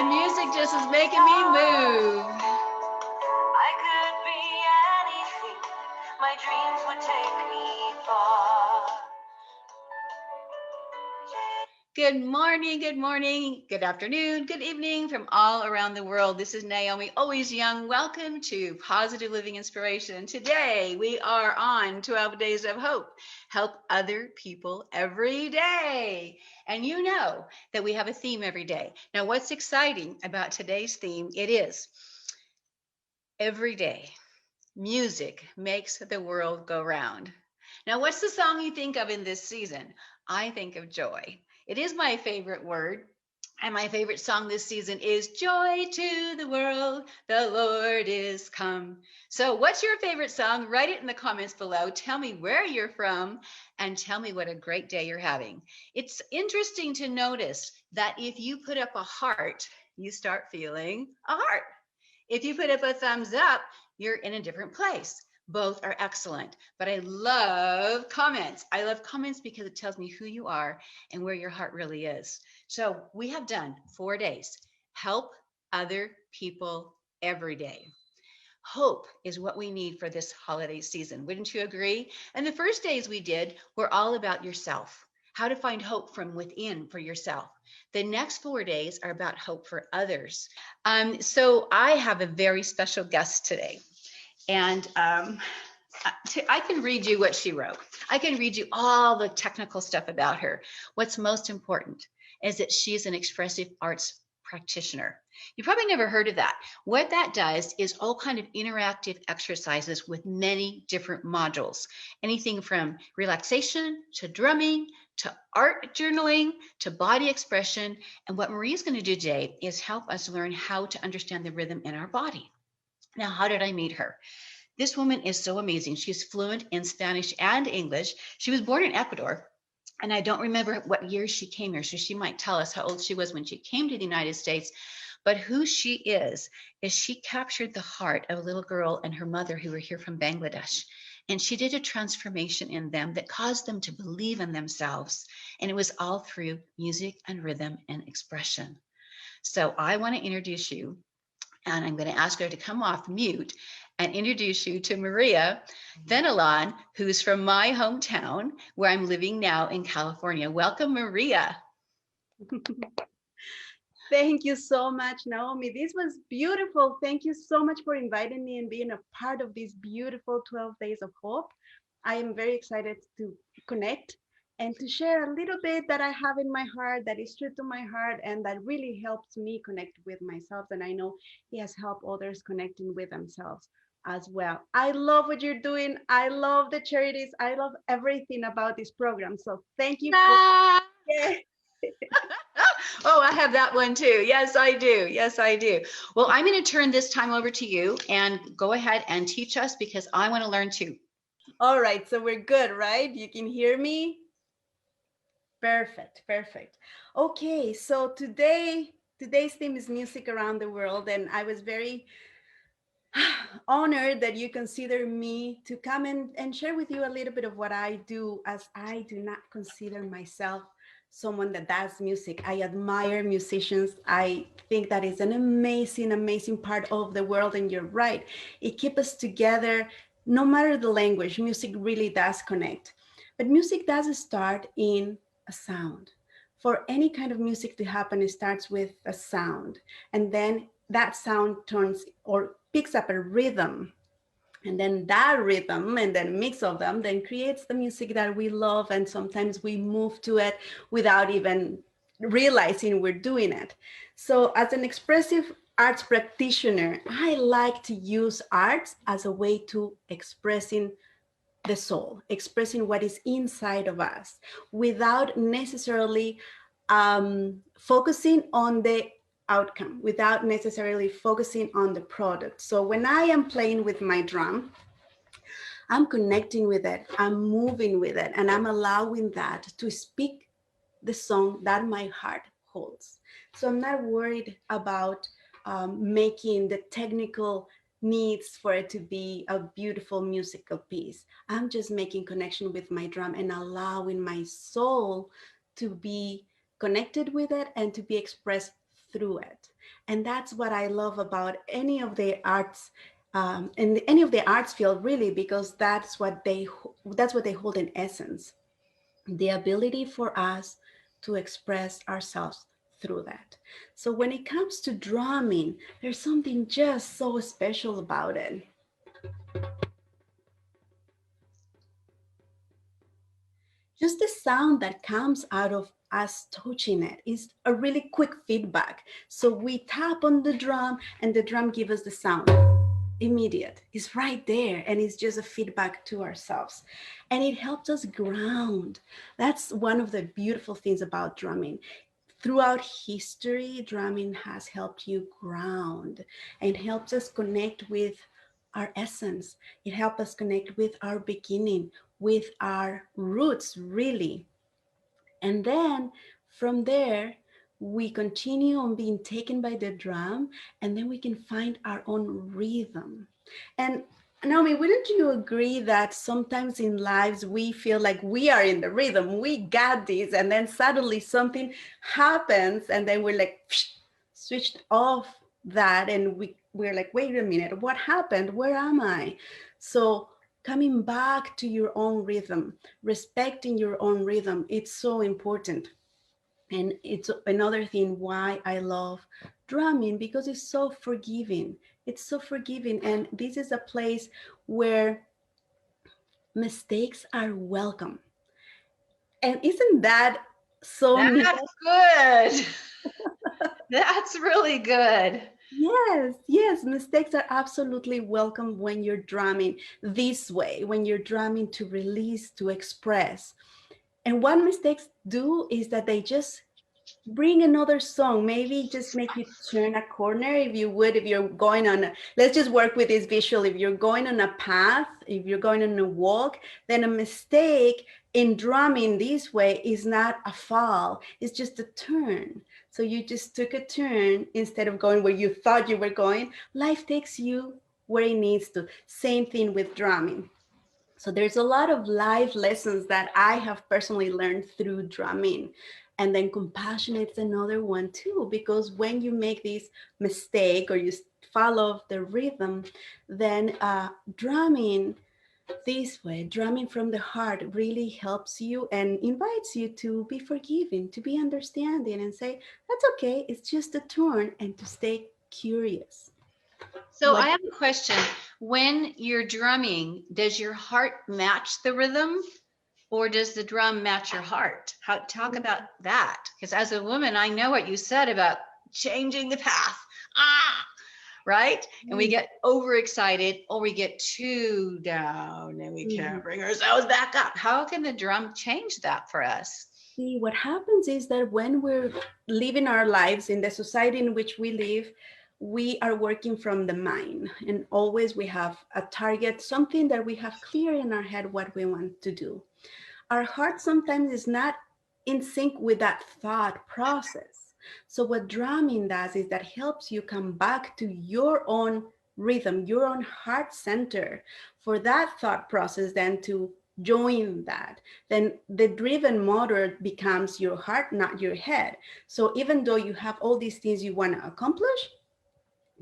The music just is making me move. I could be anything. My dreams would take me far. Good morning, good afternoon, good evening from all around the world. This is Naomi, always young. Welcome to Positive Living Inspiration. Today we are on 12 Days of Hope. Help other people every day. And you know that we have a theme every day. Now, what's exciting about today's theme? It is every day. Music makes the world go round. Now, what's the song you think of in this season? I think of joy. It is my favorite word. And my favorite song this season is Joy to the World, the Lord is come. So, what's your favorite song? Write it in the comments below. Tell me where you're from and tell me what a great day you're having. It's interesting to notice that if you put up a heart, you start feeling a heart. If you put up a thumbs up, you're in a different place. Both are excellent, but I love comments. I love comments because it tells me who you are and where your heart really is. So we have done 4 days. Help other people every day. Hope is what we need for this holiday season. Wouldn't you agree? And the first days we did were all about yourself, how to find hope from within for yourself. The next 4 days are about hope for others. So I have a very special guest today. And I can read you what she wrote. I can read you all the technical stuff about her. What's most important is that she's an expressive arts practitioner. You probably never heard of that. What that does is all kind of interactive exercises with many different modules. Anything from relaxation to drumming to art journaling to body expression. And what Marie's going to do today is help us learn how to understand the rhythm in our body. Now, how did I meet her? This woman is so amazing. She's fluent in Spanish and English. She was born in Ecuador, and I don't remember what year she came here, so she might tell us how old she was when she came to the United States. But who she is she captured the heart of a little girl and her mother who were here from Bangladesh. And she did a transformation in them that caused them to believe in themselves. And it was all through music and rhythm and expression. So I want to introduce you, and I'm going to ask her to come off mute and introduce you to Maria Fenelon, who's from my hometown, where I'm living now in California. Welcome, Maria. Thank you so much, Naomi. This was beautiful. Thank you so much for inviting me and being a part of these beautiful 12 Days of Hope. I am very excited to connect and to share a little bit that I have in my heart, that is true to my heart, and that really helps me connect with myself. And I know it has helped others connecting with themselves as well. I love what you're doing. I love the charities. I love everything about this program. So thank you for yeah. Oh, I have that one too. Yes, I do. Yes, I do. Well, I'm going to turn this time over to you and go ahead and teach us because I want to learn too. All right, so we're good, right? You can hear me? Perfect, perfect. Okay, so today's theme is music around the world, and I was very honored that you consider me to come and share with you a little bit of what I do, as I do not consider myself someone that does music. I admire musicians. I think that is an amazing, amazing part of the world, and you're right. It keeps us together no matter the language. Music really does connect. But music does start in a sound. For any kind of music to happen, it starts with a sound, and then that sound turns or picks up a rhythm, and then that rhythm and then mix of them then creates the music that we love, and sometimes we move to it without even realizing we're doing it. So as an expressive arts practitioner, I like to use arts as a way to expressing the soul, expressing what is inside of us without necessarily focusing on the outcome, without necessarily focusing on the product. So when I am playing with my drum, I'm connecting with it, I'm moving with it, and I'm allowing that to speak the song that my heart holds. So I'm not worried about making the technical needs for it to be a beautiful musical piece. I'm just making connection with my drum and allowing my soul to be connected with it and to be expressed through it. And that's what I love about any of the arts, in any of the arts field, really, because that's what they hold in essence, the ability for us to express ourselves through that. So when it comes to drumming, there's something just so special about it. Just the sound that comes out of us touching it is a really quick feedback. So we tap on the drum and the drum gives us the sound. Immediate. It's right there and it's just a feedback to ourselves. And it helps us ground. That's one of the beautiful things about drumming. Throughout history, drumming has helped you ground and helps us connect with our essence. It helps us connect with our beginning, with our roots, really. And then from there, we continue on being taken by the drum, and then we can find our own rhythm. And Naomi, wouldn't you agree that sometimes in lives we feel like we are in the rhythm, we got this, and then suddenly something happens, and then we're like switched off that, and we're like, wait a minute, what happened? Where am I? So coming back to your own rhythm, respecting your own rhythm, it's so important. And it's another thing why I love drumming, because it's so forgiving. It's so forgiving. And this is a place where mistakes are welcome. And isn't that so neat? That's good. That's really good. Yes, yes, mistakes are absolutely welcome when you're drumming this way, when you're drumming to release, to express. And what mistakes do is that they just bring another song, maybe just make you turn a corner. If you would, if you're going on let's just work with this visual. If you're going on a path, if you're going on a walk, then a mistake in drumming this way is not a fall, it's just a turn. So you just took a turn instead of going where you thought you were going. Life takes you where it needs to. Same thing with drumming. So there's a lot of life lessons that I have personally learned through drumming. And then compassion is another one too, because when you make this mistake or you follow the rhythm, then drumming this way, drumming from the heart, really helps you and invites you to be forgiving, to be understanding and say, that's okay, it's just a turn, and to stay curious. So What I have a question. When you're drumming, does your heart match the rhythm or does the drum match your heart? Talk about that. Because as a woman, I know what you said about changing the path. Ah, right? And we get overexcited or we get too down and we Mhm. can't bring ourselves back up. How can the drum change that for us? See, what happens is that when we're living our lives in the society in which we live, we are working from the mind. And always we have a target, something that we have clear in our head what we want to do. Our heart sometimes is not in sync with that thought process. So what drumming does is that helps you come back to your own rhythm, your own heart center, for that thought process then to join that. Then the driven motor becomes your heart, not your head. So even though you have all these things you want to accomplish,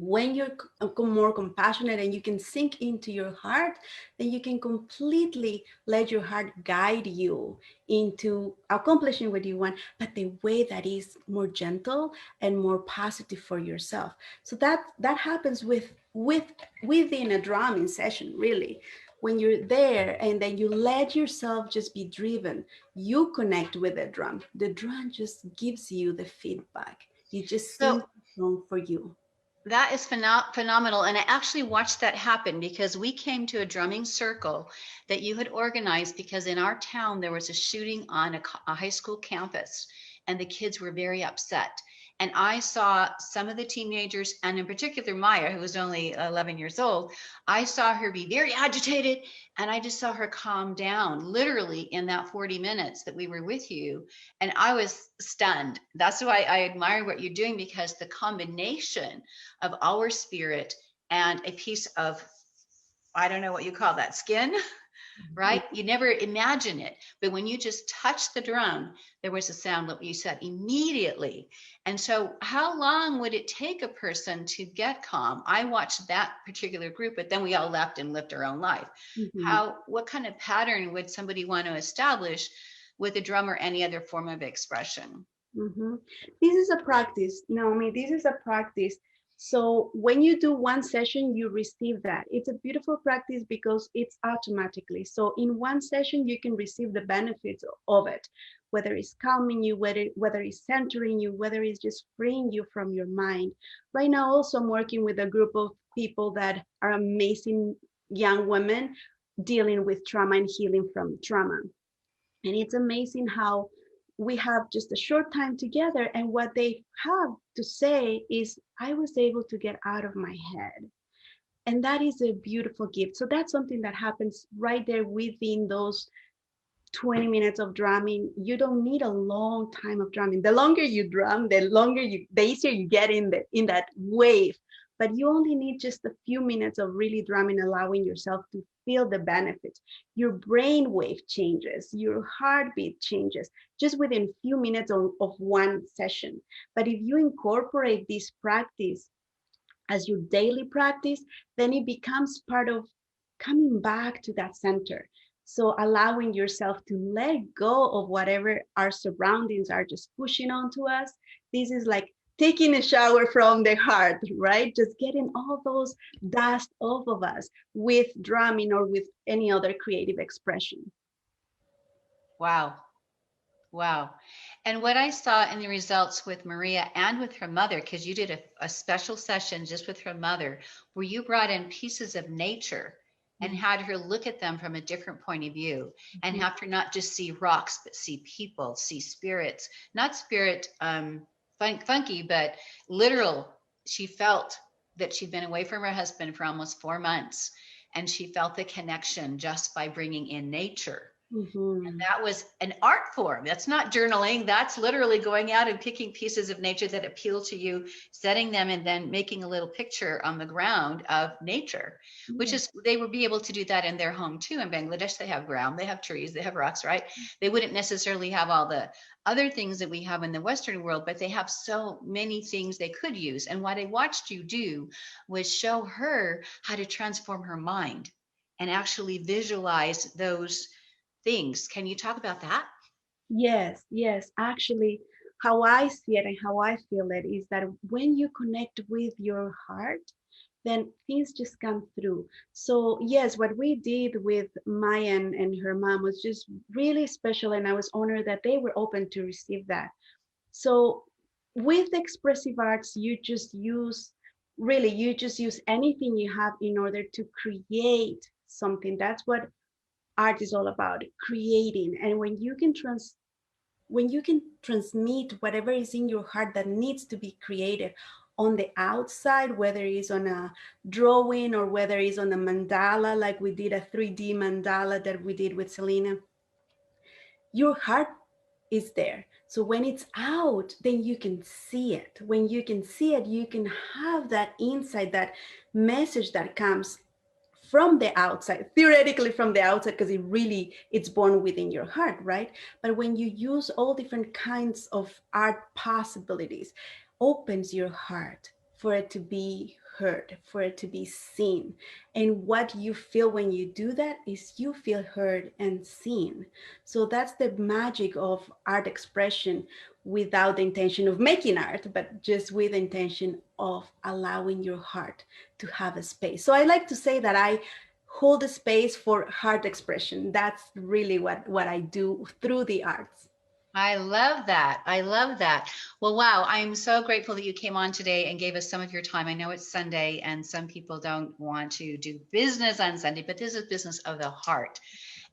when you're more compassionate and you can sink into your heart, then you can completely let your heart guide you into accomplishing what you want, but the way that is more gentle and more positive for yourself. So that happens within a drumming session, really. When you're there and then you let yourself just be driven, you connect with the drum just gives you the feedback. It just So sings a song for you. that is phenomenal. And I actually watched that happen because we came to a drumming circle that you had organized because in our town there was a shooting on a high school campus and the kids were very upset. And I saw some of the teenagers, and in particular Maya, who was only 11 years old, I saw her be very agitated and I just saw her calm down literally in that 40 minutes that we were with you. And I was stunned. That's why I admire what you're doing, because the combination of our spirit and a piece of, I don't know what you call that, skin, right? You never imagine it. But when you just touch the drum, there was a sound, like you said, immediately. And so, how long would it take a person to get calm? I watched that particular group, but then we all left and lived our own life. Mhm. What kind of pattern would somebody want to establish with a drum or any other form of expression? Mm-hmm. This is a practice, Naomi. This is a practice. So when you do one session, you receive that. It's a beautiful practice because it's automatically. So in one session, you can receive the benefits of it, whether it's calming you, whether it's centering you, whether it's just freeing you from your mind. Right now, also I'm working with a group of people that are amazing young women dealing with trauma and healing from trauma. And it's amazing how we have just a short time together. And what they have to say is, I was able to get out of my head. And that is a beautiful gift. So that's something that happens right there within those 20 minutes of drumming. You don't need a long time of drumming. The longer you drum, the easier you get in that wave. But you only need just a few minutes of really drumming, allowing yourself to feel the benefits. Your brain wave changes, your heartbeat changes just within a few minutes of one session. But if you incorporate this practice as your daily practice, then it becomes part of coming back to that center. So allowing yourself to let go of whatever our surroundings are just pushing onto us. This is like taking a shower from the heart, right? Just getting all those dust off of us with drumming or with any other creative expression. Wow. Wow. And what I saw in the results with Maria and with her mother, because you did a special session just with her mother, where you brought in pieces of nature and had her look at them from a different point of view and Mhm. have her not just see rocks, but see people, see spirits, not spirit funky, but literal. She felt that she'd been away from her husband for almost 4 months, and she felt the connection just by bringing in nature. Mhm. That was an art form. That's not journaling. That's literally going out and picking pieces of nature that appeal to you, setting them, and then making a little picture on the ground of nature, which Yeah. is, they would be able to do that in their home too. In Bangladesh, they have ground, they have trees, they have rocks, right? They wouldn't necessarily have all the other things that we have in the Western world, but they have so many things they could use. And what I watched you do was show her how to transform her mind and actually visualize those things. Can you talk about that? Yes, yes. Actually, how I see it and how I feel it is that when you connect with your heart, then things just come through. So, yes, what we did with Maya and her mom was just really special. And I was honored that they were open to receive that. So, with expressive arts, you just use anything you have in order to create something. That's what art is all about, creating. And when you can transmit whatever is in your heart that needs to be created on the outside, whether it's on a drawing or whether it's on a mandala, like we did a 3D mandala that we did with Selena, your heart is there. So when it's out, then you can see it. When you can see it, you can have that insight, that message that comes from the outside, theoretically from the outside, because it's born within your heart, right? But when you use all different kinds of art possibilities, opens your heart for it to be heard, for it to be seen. And what you feel when you do that is you feel heard and seen. So that's the magic of art expression, without the intention of making art, but just with the intention of allowing your heart to have a space. So I like to say that I hold a space for heart expression. That's really what I do through the arts. I love that. I love that. Well, wow. I'm so grateful that you came on today and gave us some of your time. I know it's Sunday and some people don't want to do business on Sunday, but this is business of the heart.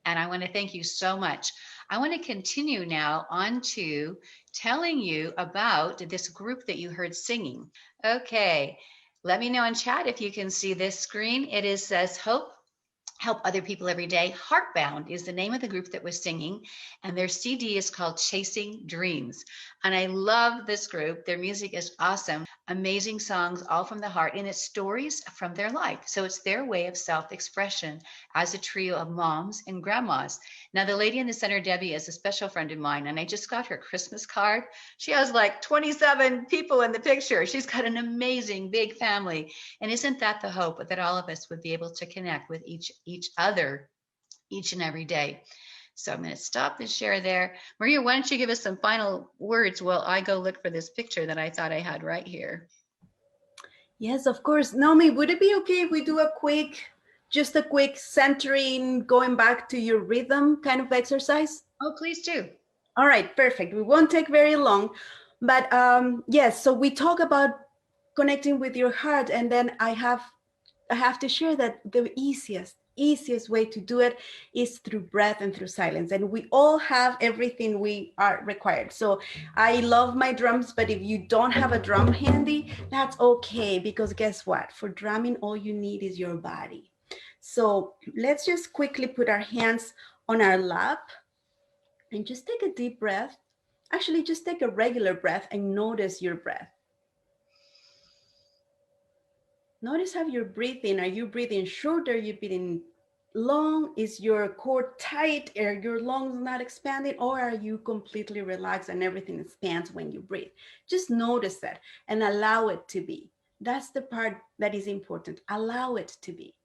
And I want to thank you so much. I want to continue now on to telling you about this group that you heard singing. Okay. Let me know in chat if you can see this screen. It is says Hope help other people every day. Heartbound is the name of the group that was singing, and their CD is called Chasing Dreams. And I love this group. Their music is awesome, amazing songs, all from the heart, and it's stories from their life. So it's their way of self expression as a trio of moms and grandmas. Now, the lady in the center, Debbie, is a special friend of mine, and I just got her Christmas card. She has like 27 people in the picture. She's got an amazing big family. And isn't that the hope that all of us would be able to connect with each other each and every day? So I'm going to stop the share there. Maria, why don't you give us some final words while I go look for this picture that I thought I had right here? Yes, of course. Naomi, would it be okay if we do just a quick centering, going back to your rhythm kind of exercise? Oh, please do. All right, perfect. We won't take very long. But yes, so we talk about connecting with your heart, and then I have to share that the easiest way to do it is through breath and through silence, and we all have everything we are required. So I love my drums, but if you don't have a drum handy, that's okay, because guess what, for drumming all you need is your body. So let's just quickly put our hands on our lap and just take a deep breath. Actually, just take a regular breath and notice your breath. Notice how you're breathing. Are you breathing short? Are you breathing long? Is your core tight? Are your lungs not expanding? Or are you completely relaxed and everything expands when you breathe? Just notice that and allow it to be. That's the part that is important. Allow it to be.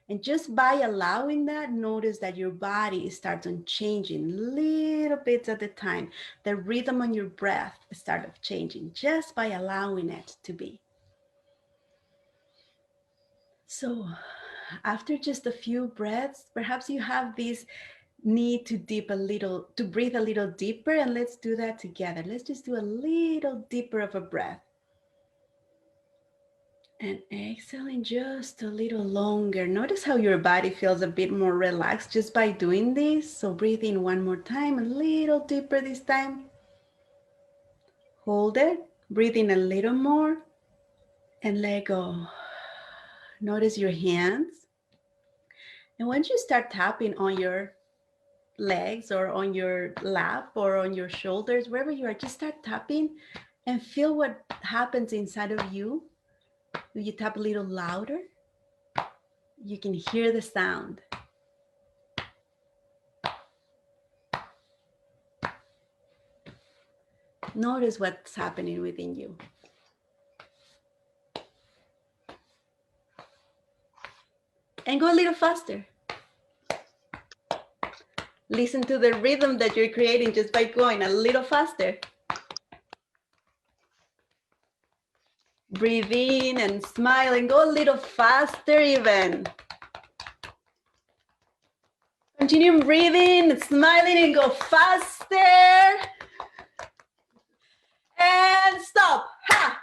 And just by allowing that, notice that your body starts on changing little bits at a time. The rhythm on your breath starts changing just by allowing it to be. So after just a few breaths, perhaps you have this need to breathe a little deeper, and let's do that together. Let's just do a little deeper of a breath. And exhaling just a little longer. Notice how your body feels a bit more relaxed just by doing this. So breathe in one more time, a little deeper this time. Hold it, breathe in a little more, and let go. Notice your hands. And once you start tapping on your legs or on your lap or on your shoulders, wherever you are, just start tapping and feel what happens inside of you. Will you tap a little louder? You can hear the sound. Notice what's happening within you. And go a little faster. Listen to the rhythm that you're creating just by going a little faster. Breathe in and smile and go a little faster even. Continue breathing, smiling, and go faster. And stop. Ha!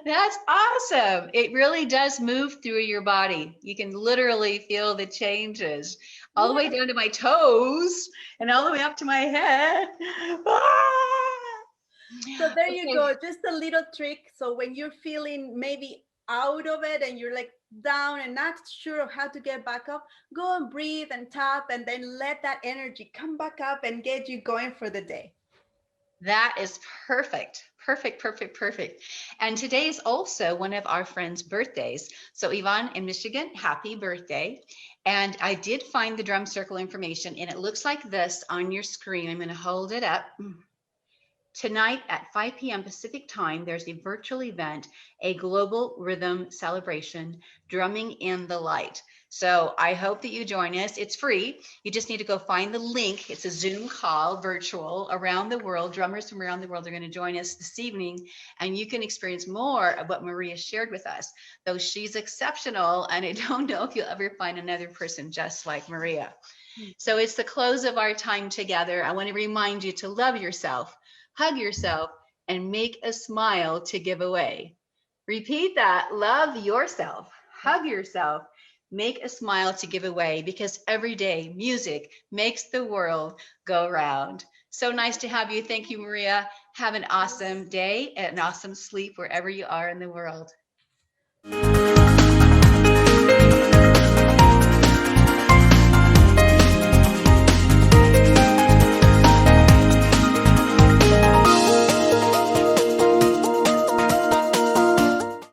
That's awesome. It really does move through your body. You can literally feel the changes all the way down to my toes and all the way up to my head. So there you go. Just a little trick. So when you're feeling maybe out of it and you're like down and not sure of how to get back up, go and breathe and tap, and then let that energy come back up and get you going for the day. That is perfect. Perfect, perfect, perfect. And today is also one of our friends' birthdays. So Yvonne in Michigan, happy birthday. And I did find the drum circle information, and it looks like this on your screen. I'm going to hold it up. Tonight at 5 p.m. Pacific time, there's a virtual event, a global rhythm celebration, Drumming in the Light. So I hope that you join us. It's free. You just need to go find the link. It's a Zoom call, virtual, around the world. Drummers from around the world are going to join us this evening, and you can experience more of what Maria shared with us, though she's exceptional, and I don't know if you'll ever find another person just like Maria. So it's the close of our time together. I want to remind you to love yourself, hug yourself, and make a smile to give away. Repeat that. Love yourself, hug yourself, make a smile to give away, because every day music makes the world go round. So nice to have you. Thank you, Maria. Have an awesome day and an awesome sleep wherever you are in the world.